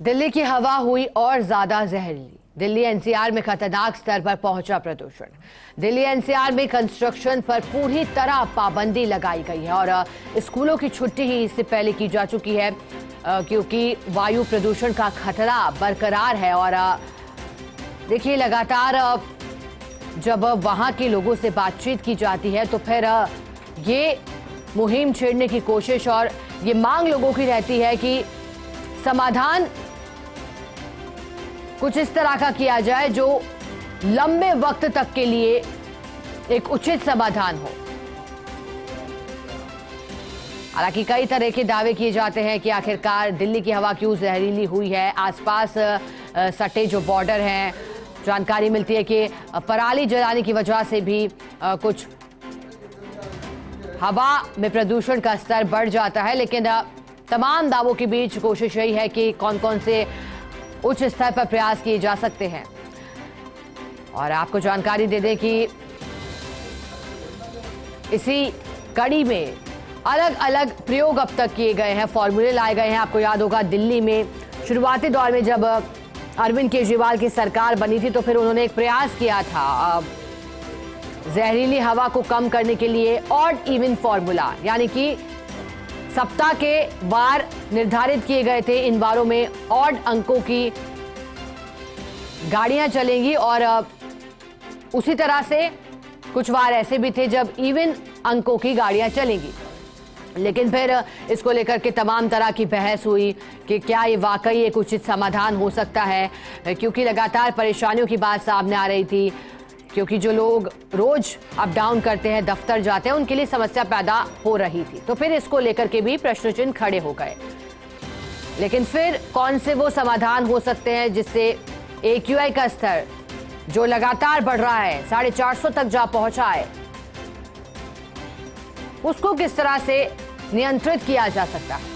दिल्ली की हवा हुई और ज्यादा जहरीली। दिल्ली एनसीआर में खतरनाक स्तर पर पहुंचा प्रदूषण। दिल्ली एनसीआर में कंस्ट्रक्शन पर पूरी तरह पाबंदी लगाई गई है और स्कूलों की छुट्टी ही इससे पहले की जा चुकी है क्योंकि वायु प्रदूषण का खतरा बरकरार है। और देखिए, लगातार जब वहां के लोगों से बातचीत की जाती है तो फिर ये मुहिम छेड़ने की कोशिश और ये मांग लोगों की रहती है कि समाधान कुछ इस तरह का किया जाए जो लंबे वक्त तक के लिए एक उचित समाधान हो। हालांकि कई तरह के दावे किए जाते हैं कि आखिरकार दिल्ली की हवा क्यों जहरीली हुई है। आसपास सटे जो बॉर्डर हैं, जानकारी मिलती है कि पराली जलाने की वजह से भी कुछ हवा में प्रदूषण का स्तर बढ़ जाता है। लेकिन तमाम दावों के बीच कोशिश यही है कि कौन कौन से उच्च स्तर पर प्रयास किए जा सकते हैं। और आपको जानकारी दे दें कि इसी कड़ी में अलग अलग प्रयोग अब तक किए गए हैं, फॉर्मूले लाए गए हैं। आपको याद होगा, दिल्ली में शुरुआती दौर में जब अरविंद केजरीवाल की सरकार बनी थी तो फिर उन्होंने एक प्रयास किया था जहरीली हवा को कम करने के लिए ऑड इवन फॉर्मूला, यानी कि सप्ताह के वार निर्धारित किए गए थे। इन वारों में ऑड अंकों की गाड़ियां चलेंगी और उसी तरह से कुछ वार ऐसे भी थे जब इवन अंकों की गाड़ियां चलेंगी। लेकिन फिर इसको लेकर के तमाम तरह की बहस हुई कि क्या ये वाकई एक उचित समाधान हो सकता है, क्योंकि लगातार परेशानियों की बात सामने आ रही थी। क्योंकि जो लोग रोज अप डाउन करते हैं, दफ्तर जाते हैं, उनके लिए समस्या पैदा हो रही थी। तो फिर इसको लेकर के भी प्रश्न चिन्ह खड़े हो गए। लेकिन फिर कौन से वो समाधान हो सकते हैं जिससे AQI का स्तर जो लगातार बढ़ रहा है, 450 तक जा पहुंचा है, उसको किस तरह से नियंत्रित किया जा सकता है।